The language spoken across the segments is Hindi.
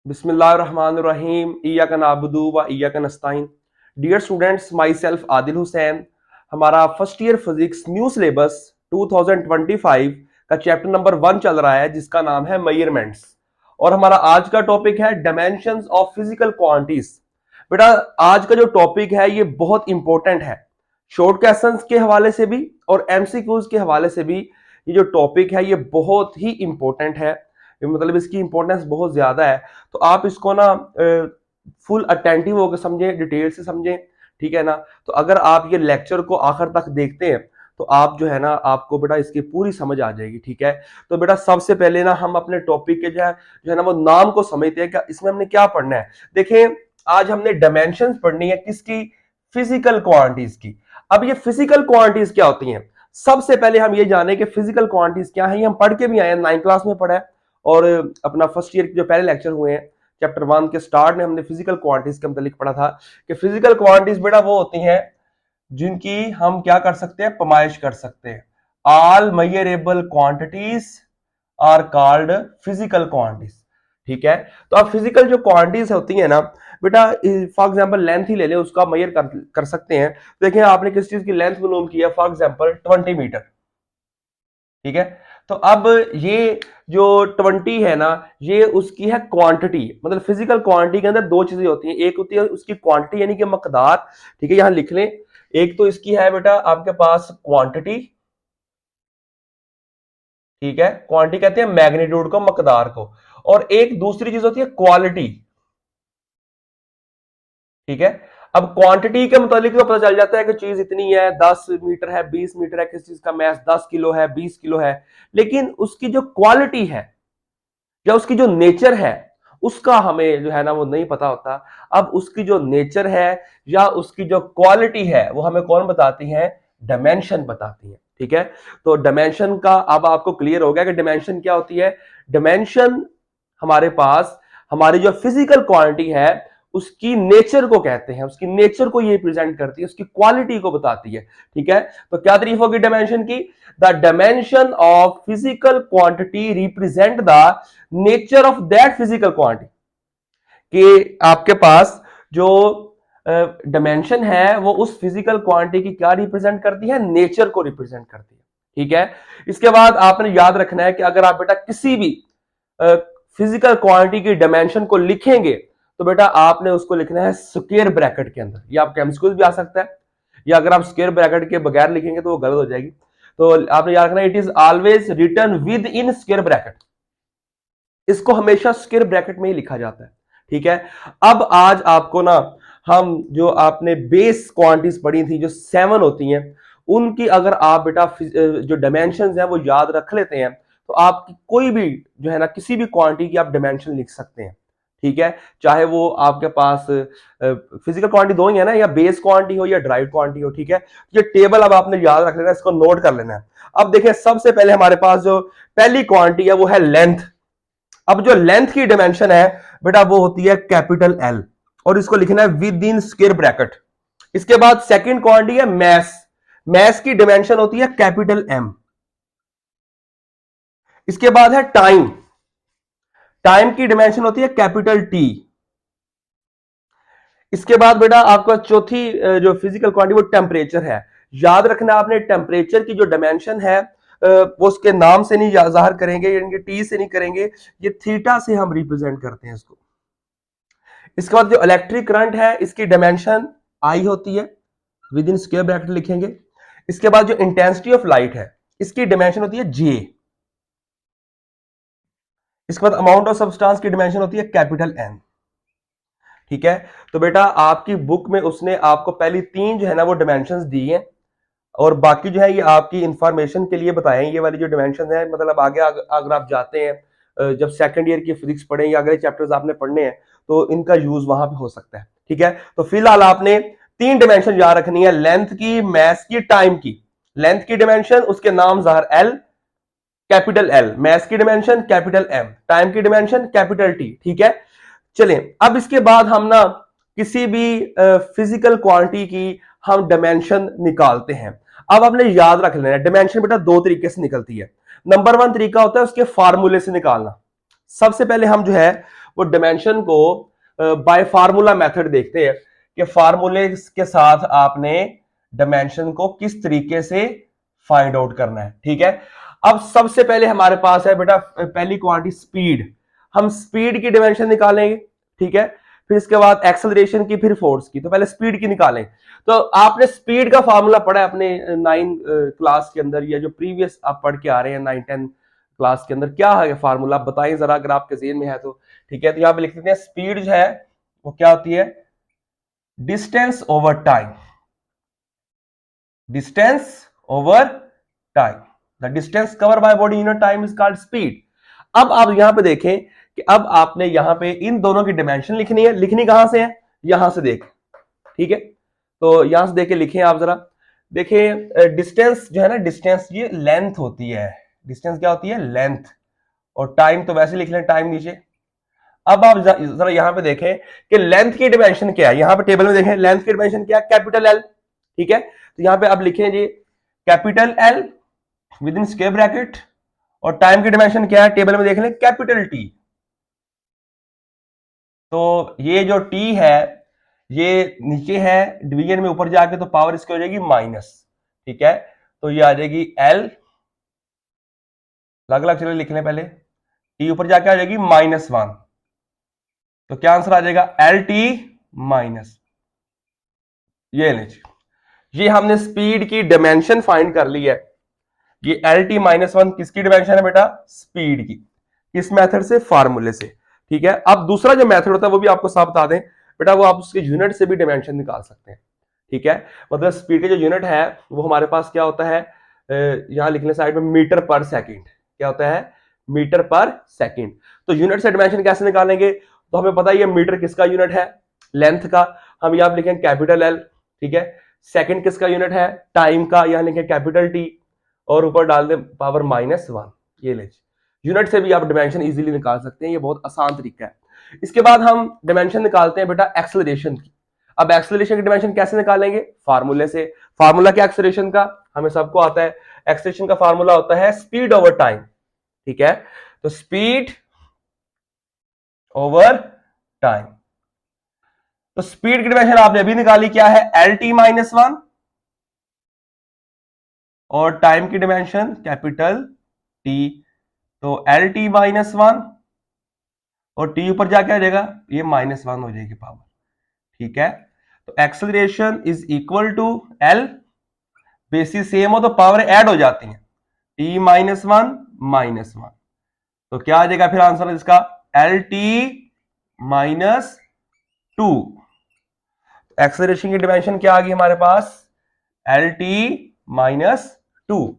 बिस्मिल्लाहिर्रहमानिर्रहीम इय्याका नअबुदु व इय्याका नस्तईन। Dear students, myself Adil Hussain. हमारा first year physics new syllabus 2025 का चैप्टर नंबर 1 चल रहा है, जिसका नाम है मेजरमेंट्स। और हमारा आज का टॉपिक है डायमेंशंस ऑफ फिजिकल क्वांटिटीज। बेटा, आज का जो टॉपिक है ये बहुत इंपॉर्टेंट है, शॉर्ट क्वेश्चंस के हवाले से भी और एमसीक्यूज के हवाले से भी। ये जो टॉपिक है ये बहुत ही इंपॉर्टेंट है, मतलब इसकी इंपॉर्टेंस बहुत ज्यादा है। तो आप इसको ना फुल अटेंटिव होकर समझें, डिटेल से समझें, ठीक है ना। तो अगर आप ये लेक्चर को आखिर तक देखते हैं तो आप जो है ना, आपको बेटा इसकी पूरी समझ आ जाएगी, ठीक है। तो बेटा सबसे पहले ना हम अपने टॉपिक के जो है ना वो नाम को समझते हैं, क्या इसमें हमने क्या पढ़ना है। देखें, आज हमने डायमेंशंस पढ़नी है, किसकी? फिजिकल क्वांटिटीज की। अब ये फिजिकल क्वांटिटीज क्या होती हैं? सबसे पहले हम ये जाने कि फिजिकल क्वांटिटीज क्या है। ये हम पढ़ के भी आए हैं, 9th क्लास में पढ़ा है, और अपना फर्स्ट ईयर के जो पहले लेक्चर हुए हैं चैप्टर 1 के स्टार्ट में हमने फिजिकल क्वांटिटीज के मतलब पढ़ा था कि फिजिकल क्वांटिटीज बेटा वो होती हैं जिनकी हम क्या कर सकते हैं, पैमाइश कर सकते हैं। All measurable quantities are called physical quantities, ठीक है। तो अब फिजिकल जो क्वांटिटीज होती है ना बेटा, फॉर एग्जांपल लेंथ ही ले ले, उसका मेजर कर सकते हैं। देखिए आपने किस चीज की लेंथ मालूम किया, फॉर एग्जांपल 20 मीटर, ठीक है। तो अब ये जो 20 है ना, ये उसकी है क्वांटिटी। मतलब फिजिकल क्वांटिटी के अंदर दो चीजें होती हैं, एक होती है उसकी क्वांटिटी यानी कि मकदार, ठीक है, यहां लिख लें। एक तो इसकी है बेटा आपके पास क्वांटिटी, ठीक है, क्वांटिटी कहते हैं मैग्नीट्यूड को, मकदार को। और एक दूसरी चीज होती है क्वालिटी, ठीक है। अब क्वांटिटी के मुतालिक तो पता चल जाता है कि चीज इतनी है, 10 मीटर है, 20 मीटर है, किस चीज का मैस 10 किलो है, 20 किलो है। लेकिन उसकी जो क्वालिटी है या उसकी जो नेचर है, उसका हमें जो है ना वो नहीं पता होता। अब उसकी जो नेचर है या उसकी जो क्वालिटी है वो हमें कौन बताती है? डायमेंशन बताती है, ठीक है। तो डायमेंशन का अब आपको क्लियर हो गया कि डायमेंशन क्या होती है। डायमेंशन हमारे पास हमारी जो फिजिकल क्वांटिटी है उसकी नेचर को कहते हैं, उसकी नेचर को ये प्रेजेंट करती है, उसकी क्वालिटी को बताती है, ठीक है। तो क्या तारीफ होगी डायमेंशन की? The dimension of physical quantity represent the nature of that physical quantity. कि आपके पास जो डायमेंशन है वो उस फिजिकल क्वांटिटी की क्या रिप्रेजेंट करती है? नेचर को रिप्रेजेंट करती है, ठीक है। इसके बाद आपने याद रखना है कि अगर आप बेटा किसी भी फिजिकल क्वांटिटी की डायमेंशन को लिखेंगे तो बेटा आपने उसको लिखना है स्क्वायर ब्रैकेट के अंदर। या आपके एमसीक्यूज भी आ सकता है, या अगर आप स्क्वायर ब्रैकेट के बगैर लिखेंगे तो वो गलत हो जाएगी। तो आपने याद रखना, it is always written within square bracket. इसको हमेशा स्क्वायर ब्रैकेट में ही लिखा जाता है, ठीक है। अब आज आपको ना हम जो आपने बेस क्वांटिटीज पढ़ी थी जो 7 होती हैं, उनकी अगर आप बेटा जो डायमेंशंस हैं वो याद रख लेते हैं तो आप कोई भी जो है ना किसी भी क्वांटिटी की आप डायमेंशन लिख सकते हैं, ठीक है। चाहे वो आपके पास फिजिकल क्वांटिटी दो ही है ना, या बेस क्वांटिटी हो या ड्राइव क्वांटिटी हो, ठीक है। ये टेबल अब आपने याद रख लेना है, इसको नोट कर लेना है। अब देखिए सबसे पहले हमारे पास जो पहली क्वांटिटी है वो है लेंथ। अब जो लेंथ की डायमेंशन है बेटा वो होती है कैपिटल एल, और इसको लिखना है विद इन स्क्वायर ब्रैकेट। इसके बाद सेकंड क्वांटिटी है मैस। मैस की डायमेंशन होती है कैपिटल एम। इसके बाद है टाइम। टाइम की डायमेंशन होती है कैपिटल टी। इसके बाद बेटा आपका चौथी जो फिजिकल क्वांटिटी वो टेम्परेचर है। याद रखना आपने, टेम्परेचर की जो डायमेंशन है वो उसके नाम से नहीं जाहिर करेंगे, यानी कि टी से नहीं करेंगे, ये थीटा से हम रिप्रेजेंट करते हैं इसको। इसके बाद जो इलेक्ट्रिक करंट है इसकी डायमेंशन आई होती है, विद इन स्क्वायर ब्रैकेट लिखेंगे। इसके बाद जो इंटेंसिटी ऑफ लाइट है इसकी डायमेंशन होती है जे। इसके बाद अमाउंट ऑफ सब्सटेंस की डायमेंशन होती है कैपिटल एन, ठीक है। तो बेटा आपकी बुक में उसने आपको पहली 3 जो है ना वो डायमेंशंस दी हैं, और बाकी जो है ये आपकी इंफॉर्मेशन के लिए बताए हैं। ये वाली जो डायमेंशन है, मतलब आगे अगर आप जाते हैं जब सेकंड ईयर की फिजिक्स पढ़ें या अगले चैप्टर्स आपने पढ़ने हैं तो इनका यूज वहां पे हो सकता है, ठीक है। तो फिलहाल आपने 3 डायमेंशन याद रखनी है, लेंथ की, मैस की, टाइम की। लेंथ की डायमेंशन उसके नाम ज़ाहिर एल, कैपिटल एल। मैस की डायमेंशन कैपिटल एम। टाइम की डायमेंशन कैपिटल टी, ठीक है। चलिए अब इसके बाद हम ना किसी भी फिजिकल क्वांटिटी की हम डायमेंशन निकालते हैं। अब आपने याद रख लेना है डायमेंशन बेटा 2 तरीके से निकलती है। नंबर 1 तरीका होता है उसके फार्मूले से निकालना। सबसे पहले हम जो है वो डिमेंशन को बाय फार्मूला मेथड देखते हैं कि फार्मूले के साथ आपने डिमेंशन को किस तरीके से फाइंड आउट करना है। ठीक है, अब सबसे पहले हमारे पास है बेटा पहली क्वांटिटी स्पीड, हम स्पीड की डिमेंशन निकालेंगे। ठीक है, फिर इसके बाद एक्सेलरेशन की, फिर फोर्स की। तो पहले स्पीड की निकालें। तो आपने स्पीड का फार्मूला पढ़ा है अपने 9 क्लास के अंदर, या जो प्रीवियस आप पढ़ के आ रहे हैं 9-10 क्लास के अंदर, क्या है फार्मूला आप बताएं जरा अगर आपके ज़हन में है तो। ठीक है, तो यहां पे लिख देते हैं स्पीड जो है वो क्या होती है, distance over time, distance over time, the distance cover by body unit time is called speed. अब आप यहां पे देखें कि अब आपने यहां पे इन दोनों की डिमेंशन लिखनी है। लिखनी कहां से है, यहां से देख। ठीक है, तो यहां से देख के लिखें आप जरा। देखिए डिस्टेंस जो है ना, डिस्टेंस ये लेंथ होती है। डिस्टेंस क्या होती है, लेंथ। और टाइम तो वैसे लिख लें, टाइम नीचे। अब आप जरा यहां पे देखें कि लेंथ की डिमेंशन क्या है। यहां पे टेबल में देखें लेंथ की डिमेंशन क्या है, कैपिटल एल। ठीक है, तो यहां पे आप लिखें G capital L within square bracket, और टाइम की डिमेंशन क्या है, टेबल में देख लें कैपिटल टी। तो ये जो टी है ये नीचे है, डिवीजन में ऊपर जाके तो पावर इसकी हो जाएगी माइनस। ठीक है, तो ये आ जाएगी एल, अलग अलग चलिए लिख लें पहले। टी ऊपर जाके आ जाएगी -1, तो क्या आंसर आ जाएगा, एल टी माइनस। ये लीजिए, ये हमने स्पीड की डिमेंशन फाइंड कर ली है। ये एल टी -1 किसकी डिमेंशन है बेटा, स्पीड की। किस मेथड से, फार्मूले से। ठीक है, अब दूसरा जो मेथड होता है वो भी आपको साफ बता दें बेटा, वो आप उसके यूनिट से भी डिमेंशन निकाल सकते हैं। ठीक है, मतलब स्पीड के जो यूनिट है वो हमारे पास क्या होता है, यहां लिखने साइड में मीटर पर सेकंड। क्या होता है, मीटर पर सेकंड। तो यूनिट से डिमेंशन कैसे निकालेंगे, तो हमें पता ही है मीटर किसका यूनिट है, लेंथ का। हम यहां लिखेंगे कैपिटल एल। ठीक है, सेकंड किसका यूनिट है, टाइम का, यहां लिखेंगे कैपिटल टी, और ऊपर डाल दें पावर -1। ये ले, यूनिट से भी आप डिमेंशन इजीली निकाल सकते हैं, ये बहुत आसान तरीका है। इसके बाद हम डिमेंशन निकालते हैं बेटा एक्सेलरेशन की। अब एक्सेलरेशन की डिमेंशन कैसे निकालेंगे, फार्मूले से। फार्मूला क्या एक्सेलरेशन का, हमें सबको आता है। एक्सेलरेशन का फार्मूला होता है स्पीड ओवर टाइम। ठीक है, तो स्पीड ओवर टाइम, तो स्पीड की डिमेंशन आपने अभी निकाली, क्या है, एल टी -1, और टाइम की डिमेंशन कैपिटल टी, तो एल टी -1, और टी ऊपर जाके आ जाएगा, ये -1 हो जाएगी पावर। ठीक है, तो acceleration is equal to L, basis same हो तो पावर ऐड हो जाती है, टी -1, तो क्या आ जाएगा फिर आंसर इसका, एल टी -2। एक्सेलरेशन की डिमेंशन क्या आ गई हमारे पास, एल टी -2।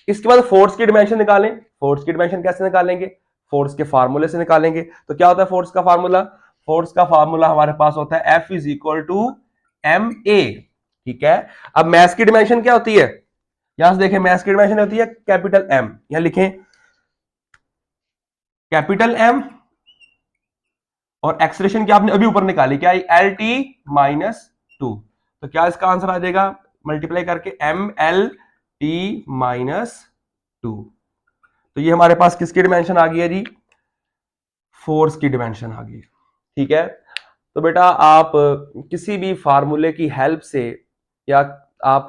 इसके बाद फोर्स की डिमेंशन निकालें। फोर्स की डिमेंशन कैसे निकालेंगे, फोर्स के फार्मूले से निकालेंगे। तो क्या होता है फोर्स का फार्मूला, फोर्स का फार्मूला हमारे पास होता है F is equal to M A. ठीक है, अब मैस की डिमेंशन क्या होती है, यहां से देखें मैस की डिमेंशन होती है कैपिटल एम, यहां लिखें कैपिटल एम, और एक्सेलरेशन की आपने अभी ऊपर निकाली क्या, एल टी -2। तो क्या इसका आंसर आ जाएगा, मल्टीप्लाई करके एम एल टी -2। तो ये हमारे पास किसकी डिमेंशन आ गई है जी, फोर्स की डिमेंशन आ गई। ठीक है, तो बेटा आप किसी भी फार्मूले की हेल्प से, या आप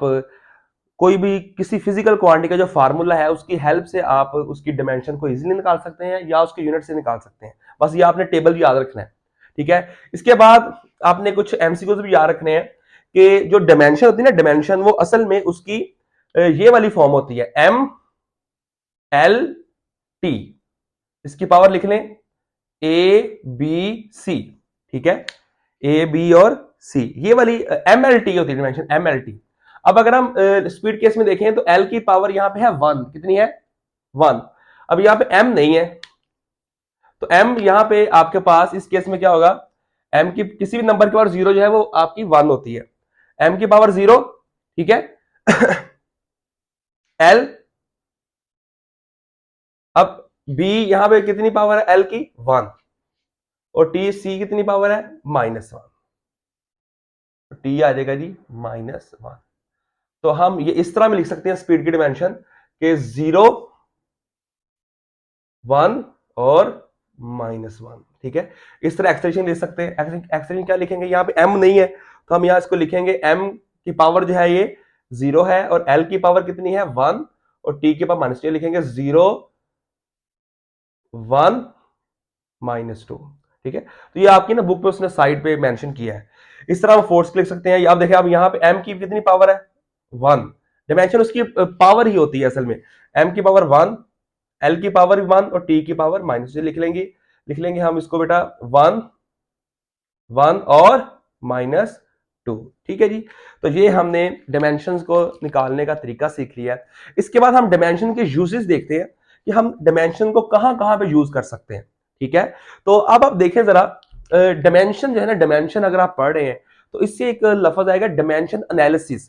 कोई भी किसी फिजिकल क्वांटिटी का जो फार्मूला है उसकी हेल्प से आप उसकी डिमेंशन को इजीली निकाल सकते हैं, या उसके यूनिट से निकाल सकते हैं। बस ये आपने टेबल याद रखना है। ठीक है, इसके बाद आपने कुछ एमसीक्यूज भी याद रखने हैं कि जो डिमेंशन होती है ना, डिमेंशन वो असल में उसकी ये वाली फॉर्म होती है, एम एल टी। इसकी पावर लिख लें ए बी सी। ठीक है, ए बी और सी, ये वाली एम एल टी होती है डिमेंशन, एम एल टी। अब अगर हम स्पीड केस में देखें तो एल की पावर यहां पे है 1, कितनी है, 1। अब यहां पे एम नहीं है, तो एम यहां पे आपके पास इस केस में क्या होगा, एम की किसी भी नंबर की पावर 0 जो है वो आपकी 1 होती है, एम की पावर 0। ठीक है, एल, अब बी यहां पे कितनी पावर है एल की, 1, और टी सी कितनी पावर है, -1, टी आ जाएगा जी -1। तो हम ये इस तरह में लिख सकते हैं स्पीड की डिमेंशन के 0, 1 और -1। ठीक है, इस तरह एक्सप्रेशन ले सकते हैं। एक्सप्रेशन क्या लिखेंगे, यहाँ पे m नहीं है तो हम यहाँ इसको लिखेंगे m की पावर जो है ये 0 है, और l की पावर कितनी है 1, और t की पावर -2 लिखेंगे 0 1 -2। ठीक है, तो ये आपकी ना बुक में उसने साइड पे मेंशन किया है। इस तरह हम फोर्स लिख सकते हैं। आप देखें, अब यहाँ पे m की कितनी पावर है 1, डायमेंशन उसकी पावर ही होती है असल में। m की पावर 1, l की पावर 1 और t की पावर -2 लिख लेंगे हम इसको बेटा 1 1 और -2। ठीक है जी, तो ये हमने डायमेंशंस को निकालने का तरीका सीख लिया है। इसके बाद हम डायमेंशन के यूजेस देखते हैं कि हम डायमेंशन को कहां कहां पे यूज कर सकते हैं। ठीक है, तो अब आप देखें जरा, डायमेंशन जो है ना, डायमेंशन अगर आप पढ़ रहे हैं तो इससे एक लफ्ज आएगा डायमेंशन एनालिसिस।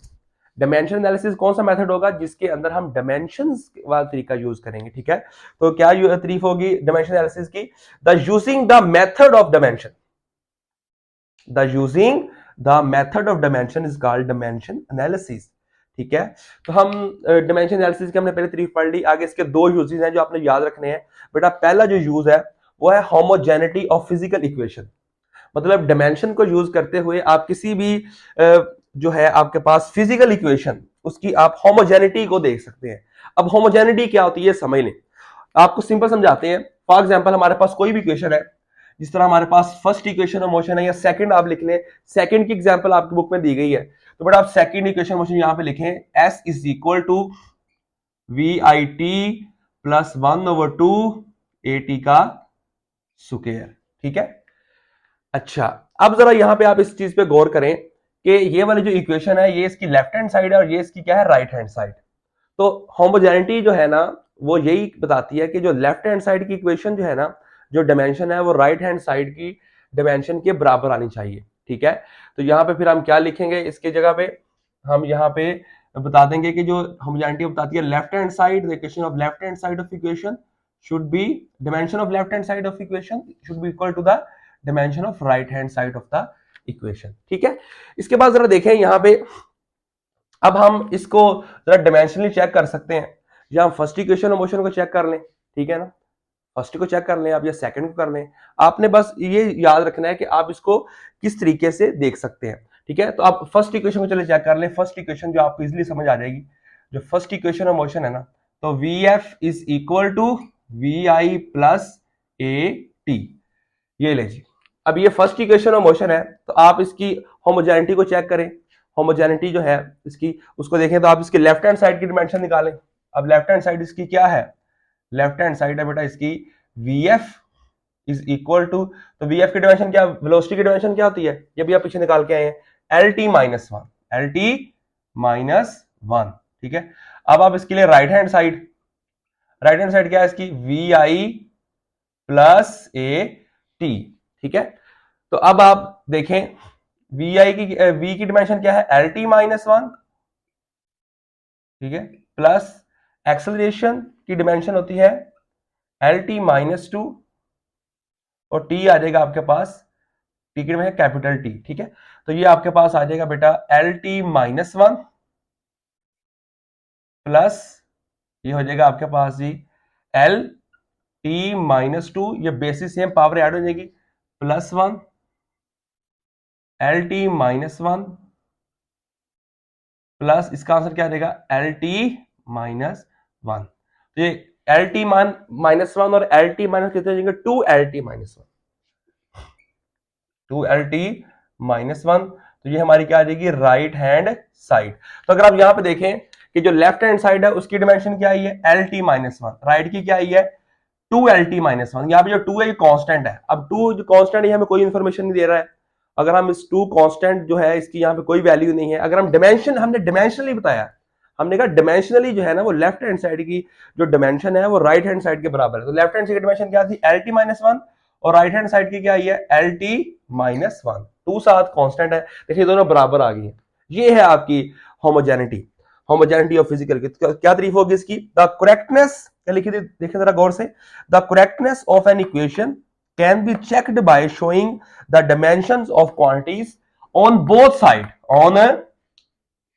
डायमेंशन एनालिसिस कौन सा मेथड होगा जिसके अंदर हम डायमेंशंस वाला तरीका यूज करेंगे। ठीक है, तो क्या तारीफ होगी डायमेंशन एनालिसिस की, the using the method of dimension. The using the method of dimension is called dimension analysis। ठीक है, तो हम डायमेंशन एनालिसिस की हमने पहले तारीफ पढ़ ली। आगे इसके दो यूजेस हैं जो आपने याद रखने हैं बेटा। पहला जो यूज है वो है होमोजेनिटी ऑफ फिजिकल इक्वेशन। मतलब डायमेंशन को यूज करते हुए आप किसी भी जो है आपके पास फिजिकल इक्वेशन, उसकी आप होमोजेनिटी को देख सकते हैं। अब होमोजेनिटी क्या होती है समझ लें, आपको सिंपल समझाते हैं। फॉर एग्जांपल हमारे पास कोई भी इक्वेशन है, जिस तरह हमारे पास फर्स्ट इक्वेशन ऑफ मोशन है, या सेकंड आप लिख लें, सेकंड की एग्जांपल आपकी बुक में दी गई है, तो बेटा आप सेकंड इक्वेशन मोशन यहां पे लिखें s is equal to V I T plus 1/2 A T का स्क्वायर। ठीक है, अच्छा अब जरा यहां पे आप इस चीज पे गौर करें कि ये वाली जो इक्वेशन है ये इसकी लेफ्ट हैंड साइड है और ये इसकी क्या है राइट हैंड साइड। तो होमोजेनिटी जो है ना वो यही बताती है कि जो लेफ्ट हैंड साइड की इक्वेशन जो है ना, जो डायमेंशन है वो राइट हैंड साइड की डायमेंशन के बराबर आनी चाहिए। ठीक है, तो यहां पे फिर हम क्या लिखेंगे इसके जगह पे, हम यहां पे बता देंगे कि जो होमोजेनिटी बताती है left hand side, the equation of left hand side of equation should be, dimension of left hand side of equation should be equal to the dimension of right hand side of the equation. ठीक है, इसके बाद जरा देखें यहां पे, अब हम इसको जरा डायमेंशनली चेक कर सकते हैं, या हम फर्स्ट इक्वेशन ऑफ मोशन को चेक कर लें। ठीक है ना, फर्स्ट को चेक कर लें आप या सेकंड को कर लें। आपने बस ये याद रखना है कि आप इसको किस तरीके से देख सकते हैं। ठीक है, तो आप फर्स्ट इक्वेशन को चले चेक कर लें। फर्स्ट इक्वेशन जो आपको इजीली समझ आ जाएगी, जो फर्स्ट इक्वेशन ऑफ मोशन है ना, तो V F is equal to V I plus A T. ये ले जी, अब ये फर्स्ट इक्वेशन ऑफ मोशन है, तो आप इसकी होमोजेनिटी को चेक करें। होमोजेनिटी जो है इसकी, उसको देखें तो आप इसकी लेफ्ट हैंड साइड की डायमेंशन निकालें। अब लेफ्ट हैंड साइड इसकी क्या है, लेफ्ट हैंड साइड है बेटा इसकी vf इज इक्वल टू, तो vf की डायमेंशन क्या, वेलोसिटी की डायमेंशन क्या होती है, ये भी आप पीछे निकाल के आए हैं, lt minus one, lt minus one. ठीक है, अब आप इसके लिए राइट हैंड साइड क्या है इसकी vi प्लस ए टी। ठीक है, तो अब आप देखें vi की v की डायमेंशन क्या है lt माइनस वन। ठीक है, प्लस एक्सेलरेशन की डायमेंशन होती है lt माइनस टू, और t आ जाएगा आपके पास, t की डायमेंशन कैपिटल T। ठीक है, तो ये आपके पास आ जाएगा बेटा lt माइनस वन प्लस ये हो जाएगा आपके पास G L T minus two, ये बेसिस सेम पावर ऐड हो जाएगी, plus one L T minus one plus इसका आंसर क्या आ जाएगा एल टी माइनस वन। तो ये एल टी माइनस वन और एल टी माइनस कितने हो जाएंगे, two L T minus one, two L T minus one. तो ये हमारी क्या आ जाएगी राइट हैंड साइड। तो अगर आप यहां पे देखें कि जो लेफ्ट हैंड साइड है उसकी डायमेंशन क्या आई है L T minus one, right की क्या आई है टू एल टी माइनस वन। यहाँ पे जो टू है ये कॉन्स्टेंट है। अब टू जो कॉन्स्टेंट है हमें कोई इंफॉर्मेशन नहीं दे रहा है। अगर हम इस टू कॉन्स्टेंट जो है इसकी यहाँ पे कोई वैल्यू नहीं है। अगर हम डायमेंशन, हमने डायमेंशनली बताया, हमने कहा डायमेंशनली जो है ना वो लेफ्ट हैंड साइड की जो डायमेंशन है वो राइट हैंड साइड के बराबर है। तो लेफ्ट हैंड साइड की डायमेंशन क्या थी एल टी माइनस वन, और राइट हैंड साइड की क्या आई है एल टी माइनस वन। टू साथ कॉन्स्टेंट है, देखिए दोनों बराबर आ गई है। ये है आपकी होमोजेनिटी ऑफ फिजिकल की। क्या तारीफ होगी इसकी, द करेक्टनेस, क्या लिखी थी देखिए जरा गौर से, the correctness of an equation can be checked by showing the dimensions of quantities on both side,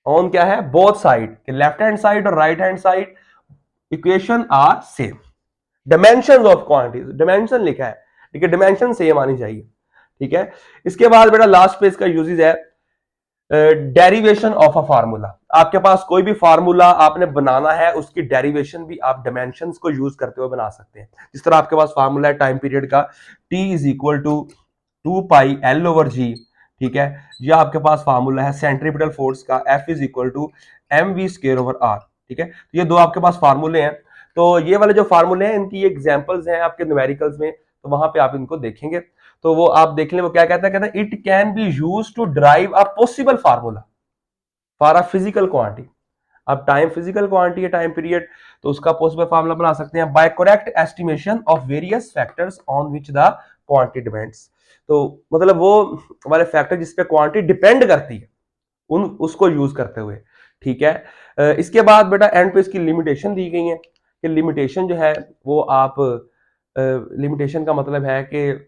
on क्या है both side, left hand side और right hand side equation are same. Dimension of quantities, dimension लिखा है, ठीक है, डायमेंशन सेम आनी चाहिए, ठीक है। इसके बाद बेटा लास्ट पे इसका यूजेस है डेरिवेशन ऑफ अ फार्मूला। आपके पास कोई भी फार्मूला आपने बनाना है, उसकी डेरिवेशन भी आप डायमेंशंस को यूज करते हुए बना सकते हैं। जिस तरह आपके पास फार्मूला है टाइम पीरियड का, T is equal to 2πL/G, ठीक है। या आपके पास फार्मूला है सेंट्रीपिटल फोर्स का, F is equal to mv²/r, ठीक है। तो ये दो आपके पास फार्मूले हैं। तो ये वाले जो फार्मूले हैं इनकी एग्जांपल्स हैं आपके न्यूमेरिकल्स में, तो वहां पे आप इनको देखेंगे। तो वो आप देख लें, वो क्या कहता है, कहता है it can be use to drive a possible formula for a physical quantity. अब टाइम फिजिकल क्वांटिटी है, टाइम पीरियड, तो उसका पॉसिबल फार्मूला बना सकते हैं by correct estimation of various factors on which the quantity depends. तो मतलब वो वाले फैक्टर जिस पे क्वांटिटी डिपेंड करती है उन उसको यूज करते हुए, ठीक है। इसके बाद बेटा एंड पे इसकी लिमिटेशन दी गई है कि लिमिटेशन जो है वो आप लिमिटेशन का मतलब है कि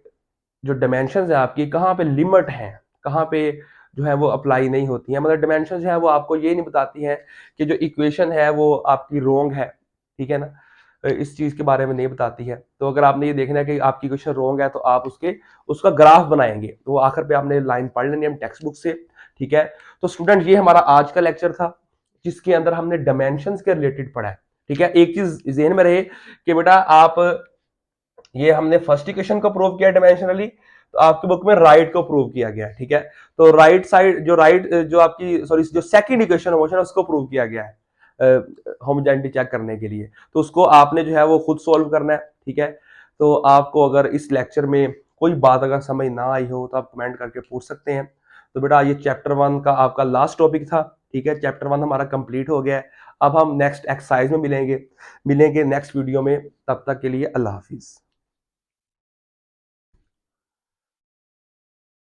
जो डायमेंशन है आपकी कहाँ पे लिमिट है, कहाँ पे जो है वो अप्लाई नहीं होती है। मतलब डायमेंशन जो है वो आपको ये नहीं बताती है कि जो इक्वेशन है वो आपकी रोंग है, ठीक है ना, इस चीज के बारे में नहीं बताती है। तो अगर आपने ये देखना है कि आपकी इक्वेशन रोंग है तो आप उसका ग्राफ बनाएंगे, तो आखिर पे आपने लाइन पढ़ लेनी है टेक्स्ट बुक से, ठीक है। तो स्टूडेंट ये हमारा आज का लेक्चर था जिसके अंदर हमने डायमेंशन के रिलेटेड पढ़ा है, ठीक है। एक चीज जहन में रहे कि बेटा आप, ये हमने फर्स्ट इक्वेशन को प्रूव किया डायमेंशनली, तो आपकी बुक में राइट को प्रूव किया गया, ठीक है। तो राइट साइड जो आपकी सॉरी जो सेकंड इक्वेशन मोशन है उसको प्रूव किया गया है होमोजेनिटी चेक करने के लिए। तो उसको आपने जो है वो खुद सॉल्व करना है, ठीक है। तो आपको अगर इस लेक्चर में कोई बात अगर समझ ना आई हो तो आप कमेंट करके पूछ सकते हैं। तो बेटा ये चैप्टर 1 का आपका लास्ट टॉपिक था, ठीक है। चैप्टर 1 हमारा कंप्लीट हो गया है। अब हम नेक्स्ट एक्सरसाइज में मिलेंगे नेक्स्ट वीडियो में। तब तक के लिए अल्लाह हाफिज।